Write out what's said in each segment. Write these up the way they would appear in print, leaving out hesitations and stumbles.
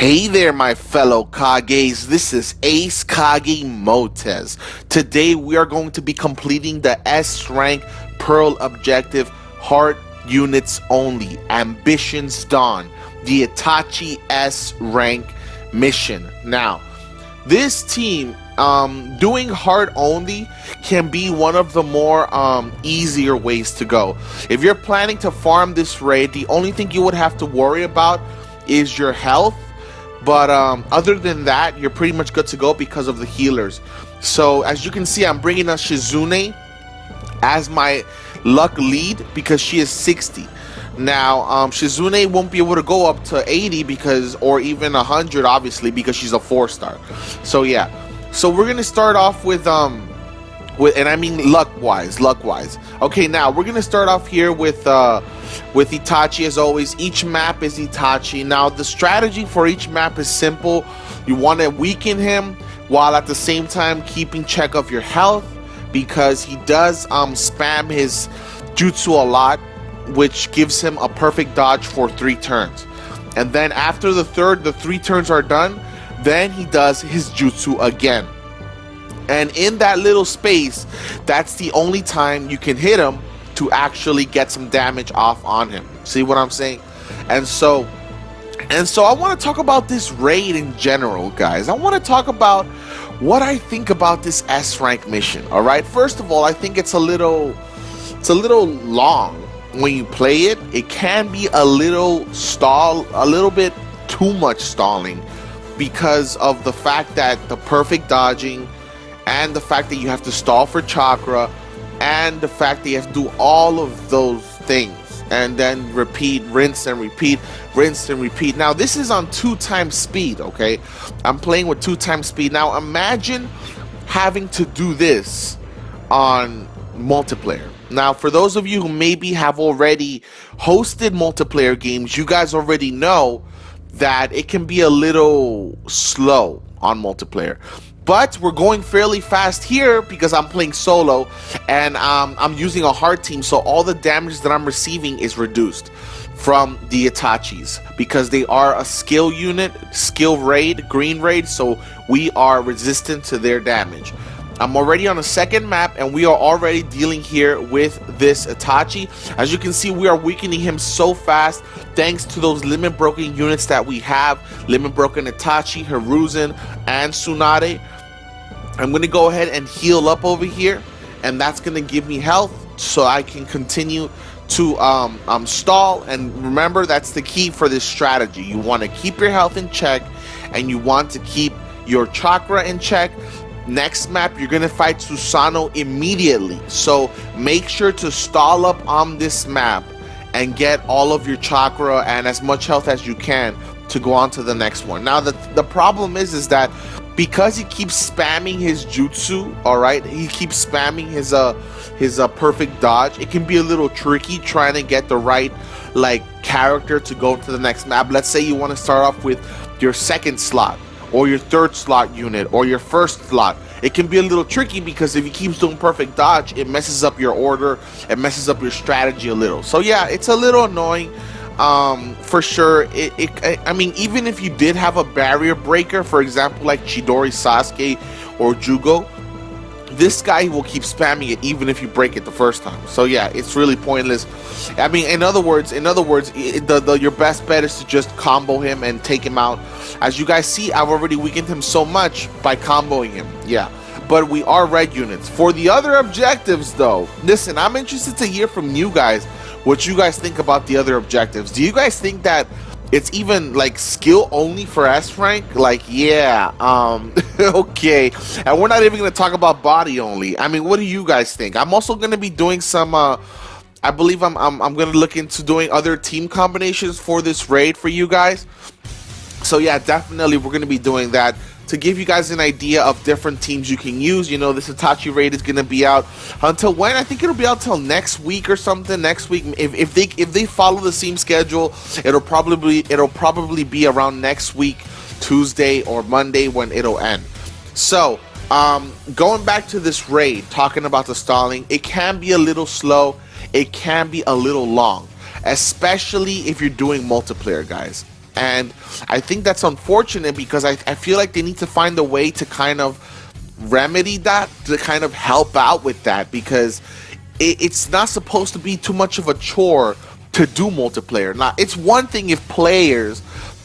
Hey there, my fellow Kages. This is Ace Kage Mottes. Today we are going to be completing the S rank Pearl objective, Heart Units Only, Ambitions Dawn, the Itachi S rank mission. Now, this team, doing Heart Only can be one of the more easier ways to go. If you're planning to farm this raid, the only thing you would have to worry about is your health. But other than that, you're pretty much good to go because of the healers. So as you can see, I'm bringing us Susanoo as my luck lead because she is 60. Now, Susanoo won't be able to go up to 80 because, or even 100, obviously, because she's a 4-star. So yeah, so we're gonna start off with and I mean luck wise. Okay, now we're gonna start off here with Itachi as always. Each map is Itachi. Now the strategy for each map is simple. You want to weaken him while at the same time keeping check of your health, because he does spam his jutsu a lot, which gives him a perfect dodge for 3 turns. And then after the 3 turns are done, then he does his jutsu again. And in that little space, that's the only time you can hit him to actually get some damage off on him. See what I'm saying? And so I want to talk about this raid in general, guys. I want to talk about what I think about this S rank mission. All right. First of all, I think it's a little long when you play it. It can be a little bit too much stalling because of the fact that the perfect dodging, and the fact that you have to stall for chakra, and the fact that you have to do all of those things and then repeat, rinse and repeat. Now this is on 2 times speed, okay? I'm playing with 2 times speed. Now imagine having to do this on multiplayer. Now for those of you who maybe have already hosted multiplayer games, you guys already know that it can be a little slow on multiplayer. But we're going fairly fast here because I'm playing solo, and I'm using a hard team, so all the damage that I'm receiving is reduced from the Itachis because they are a skill unit, skill raid, green raid, so we are resistant to their damage. I'm already on a second map, and we are already dealing here with this Itachi. As you can see, we are weakening him so fast thanks to those limit broken units that we have. Limit broken Itachi, Hiruzen, and Tsunade. I'm going to go ahead and heal up over here, and that's going to give me health so I can continue to stall. And remember, that's the key for this strategy. You want to keep your health in check, and you want to keep your chakra in check. Next map, you're going to fight Susanoo immediately, so make sure to stall up on this map and get all of your chakra and as much health as you can to go on to the next one. Now the problem is that because he keeps spamming his jutsu, all right, he keeps spamming his perfect dodge, it can be a little tricky trying to get the right character to go to the next map. Let's say you want to start off with your 2nd slot or your 3rd slot unit or your 1st slot. It can be a little tricky because if he keeps doing perfect dodge, it messes up your order, it messes up your strategy a little. So yeah, it's a little annoying. For sure. I mean, even if you did have a barrier breaker, for example, like Chidori Sasuke or Jugo, this guy will keep spamming it even if you break it the first time. So yeah, it's really pointless. I mean, in other words, your best bet is to just combo him and take him out. As you guys see, I've already weakened him so much by comboing him. Yeah, but we are red units. For the other objectives though, listen, I'm interested to hear from you guys what you guys think about the other objectives. Do you guys think that it's even skill only for S rank? Yeah, okay. And we're not even going to talk about body only. I mean, what do you guys think? I'm also going to be doing some I believe I'm going to look into doing other team combinations for this raid for you guys. So yeah, definitely we're going to be doing that to give you guys an idea of different teams you can use. You know, this Itachi raid is going to be out until when? I think it'll be out till next week or something. Next week, if they follow the same schedule, it'll probably be around next week, Tuesday or Monday, when it'll end. So going back to this raid, talking about the stalling, it can be a little slow, it can be a little long, especially if you're doing multiplayer, guys. And I think that's unfortunate because I feel like they need to find a way to kind of remedy that, to kind of help out with that, because it's not supposed to be too much of a chore to do multiplayer. Now, it's one thing if players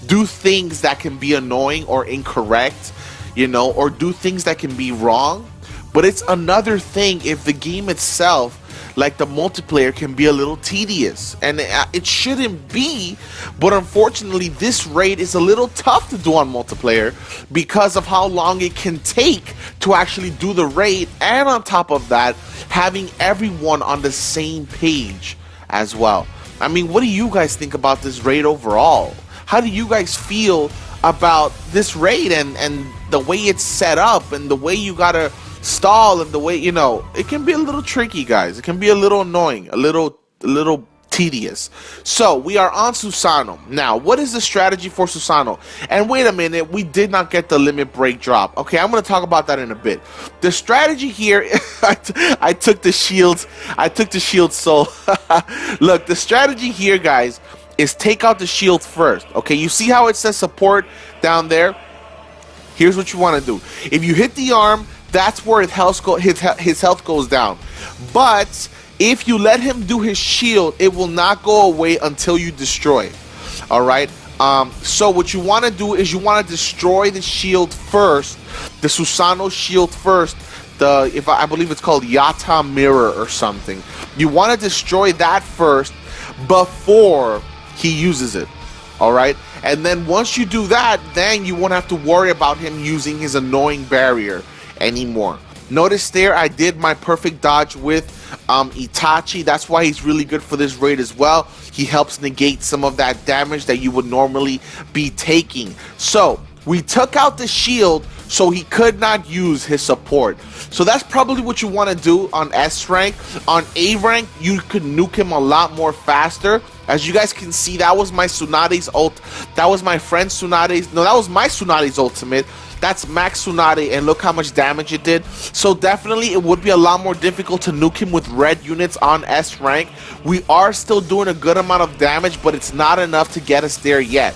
do things that can be annoying or incorrect, you know, or do things that can be wrong, but it's another thing if the game itself, like the multiplayer, can be a little tedious, and it shouldn't be, but unfortunately this raid is a little tough to do on multiplayer because of how long it can take to actually do the raid, and on top of that, having everyone on the same page as well. I mean, what do you guys think about this raid overall? How do you guys feel about this raid and the way it's set up and the way you gotta stall and the way, you know, it can be a little tricky, guys. It can be a little annoying, a little tedious. So we are on Susanoo. Now, what is the strategy for Susanoo? And wait a minute, we did not get the limit break drop. Okay, I'm going to talk about that in a bit. The strategy here, I took the shields. I took the shield soul. Look, the strategy here, guys, is take out the shield first. Okay, you see how it says support down there? Here's what you want to do. If you hit the arm, that's where his health goes down. But if you let him do his shield, it will not go away until you destroy it. All right. So what you want to do is you want to destroy the shield first, the Susanoo shield first. I believe it's called Yata Mirror or something. You want to destroy that first before he uses it. All right. And then once you do that, then you won't have to worry about him using his annoying barrier anymore. Notice there I did my perfect dodge with Itachi. That's why he's really good for this raid as well. He helps negate some of that damage that you would normally be taking. So we took out the shield so he could not use his support. So that's probably what you want to do on S rank. On A rank, you could nuke him a lot more faster. As you guys can see, that was my Tsunade's ult. That was my friend Tsunade's. No, that was my Tsunade's ultimate. That's Max Tsunade, and look how much damage it did. So definitely it would be a lot more difficult to nuke him with red units on S rank. We are still doing a good amount of damage, but it's not enough to get us there yet.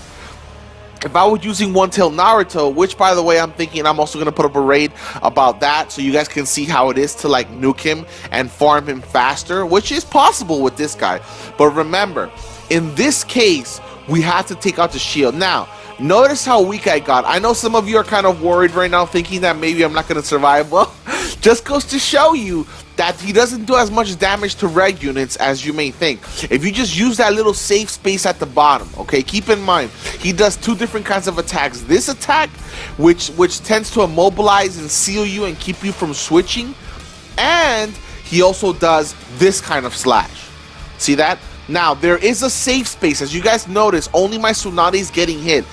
If I was using One Tail Naruto, which by the way I'm thinking I'm also going to put up a raid about that so you guys can see how it is to like nuke him and farm him faster, which is possible with this guy. But remember, in this case, we have to take out the shield. Now, notice how weak I got. I know some of you are kind of worried right now thinking that maybe I'm not going to survive. Well, just goes to show you that he doesn't do as much damage to red units as you may think. If you just use that little safe space at the bottom, okay, keep in mind, he does two different kinds of attacks. This attack, which tends to immobilize and seal you and keep you from switching, and he also does this kind of slash. See that? Now, there is a safe space. As you guys notice, only my Tsunade is getting hit.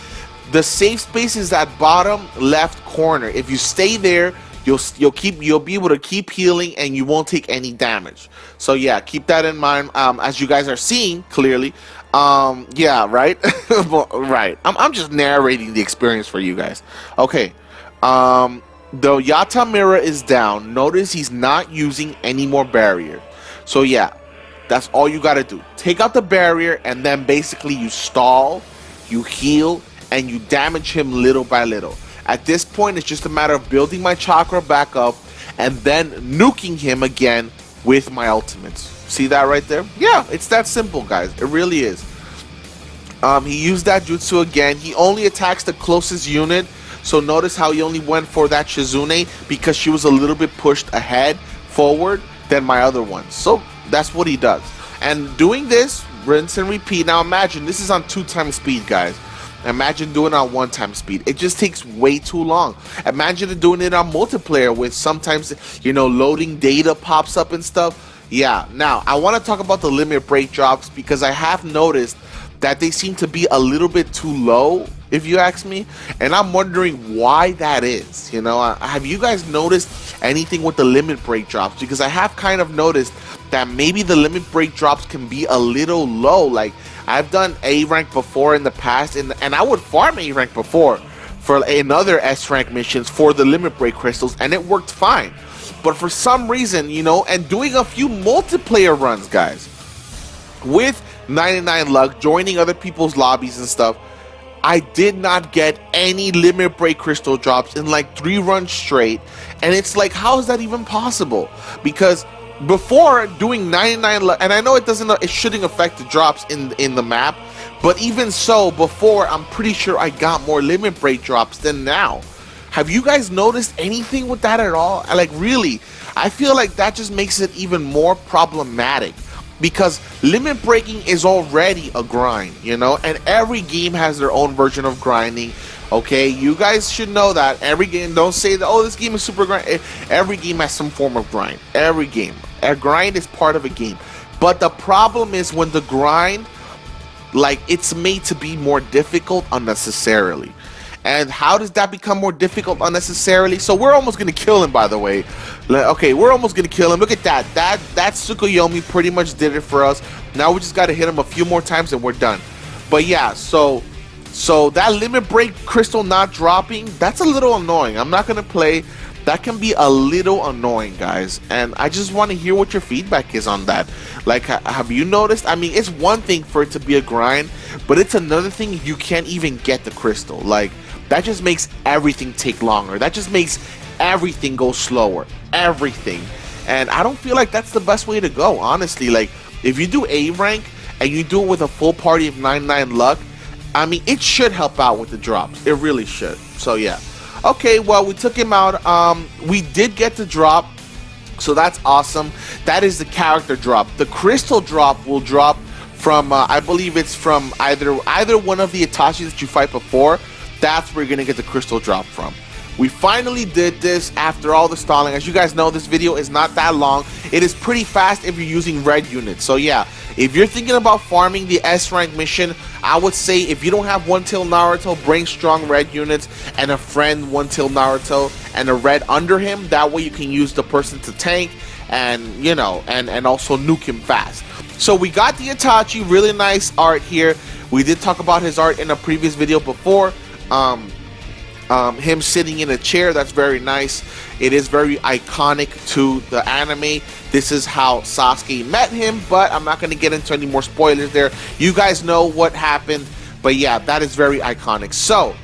The safe space is that bottom left corner. If you stay there, you'll be able to keep healing and you won't take any damage. So yeah, keep that in mind. As you guys are seeing clearly, yeah, right. Right. I'm just narrating the experience for you guys. Okay. The Yata Mirror is down. Notice he's not using any more barrier. So yeah, that's all you gotta do. Take out the barrier and then basically you stall, you heal, and you damage him little by little. At this point, it's just a matter of building my chakra back up and then nuking him again with my ultimates. See that right there? Yeah, it's that simple, guys. It really is. He used that jutsu again. He only attacks the closest unit. So notice how he only went for that Shizune because she was a little bit pushed ahead, forward, than my other ones. So that's what he does. And doing this, rinse and repeat. Now imagine, this is on 2x speed, guys. Imagine doing it on 1x speed. It just takes way too long. Imagine doing it on multiplayer with sometimes, you know, loading data pops up and stuff. Yeah, now I want to talk about the limit break drops because I have noticed that they seem to be a little bit too low, if you ask me, and I'm wondering why that is. You know, have you guys noticed anything with the limit break drops? Because I have kind of noticed that maybe the limit break drops can be a little low. Like, I've done A rank before in the past, and I would farm A rank before for another S rank missions for the limit break crystals, and it worked fine. But for some reason, you know, and doing a few multiplayer runs, guys, with 99 luck, joining other people's lobbies and stuff, I did not get any limit break crystal drops in like 3 runs straight, and it's like, how is that even possible? Because before doing 99 luck, and I know it shouldn't affect the drops in the map, but even so, before, I'm pretty sure I got more limit break drops than now. Have you guys noticed anything with that at all? Like, really, I feel like that just makes it even more problematic, because limit breaking is already a grind, you know, and every game has their own version of grinding. Okay, you guys should know that. Every game, don't say that, oh, this game is super grind. Every game has some form of grind. Every game, a grind is part of a game. But the problem is when the grind, like, it's made to be more difficult unnecessarily. And how does that become more difficult unnecessarily? So we're almost gonna kill him, by the way. Okay, we're almost gonna kill him. Look at that. That Tsukuyomi pretty much did it for us. Now we just gotta hit him a few more times and we're done. But yeah, so that limit break crystal not dropping, that's a little annoying. I'm not gonna play. That can be a little annoying, guys, and I just want to hear what your feedback is on that. Like, have you noticed? I mean, it's one thing for it to be a grind, but it's another thing if you can't even get the crystal. Like, that just makes everything take longer. That just makes everything go slower. Everything. And I don't feel like that's the best way to go, honestly. Like, if you do A rank and you do it with a full party of 99 luck, I mean, it should help out with the drops. It really should. So, yeah. Okay, well, we took him out. We did get the drop, so that's awesome. That is the character drop. The crystal drop will drop from, I believe it's from either one of the Itachis that you fight before. That's where you're going to get the crystal drop from. We finally did this after all the stalling. As you guys know, this video is not that long. It is pretty fast if you're using red units. So yeah, if you're thinking about farming the S rank mission, I would say if you don't have one-tail Naruto, bring strong red units and a friend one-tail Naruto and a red under him. That way you can use the person to tank and, you know, and also nuke him fast. So we got the Itachi, really nice art here. We did talk about his art in a previous video before. Him sitting in a chair, that's very nice. It is very iconic to the anime. This is how Sasuke met him, but I'm not going to get into any more spoilers there. You guys know what happened, but yeah, that is very iconic. So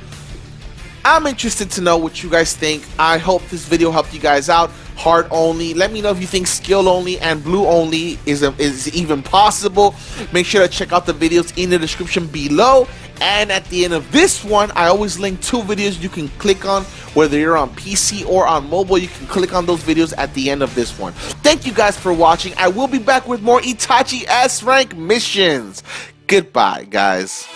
I'm interested to know what you guys think. I hope this video helped you guys out. Heart only. Let me know if you think skill only and blue only is even possible. Make sure to check out the videos in the description below. And at the end of this one, I always link 2 videos you can click on, whether you're on PC or on mobile. You can click on those videos at the end of this one. Thank you guys for watching. I will be back with more Itachi S rank missions. Goodbye, guys.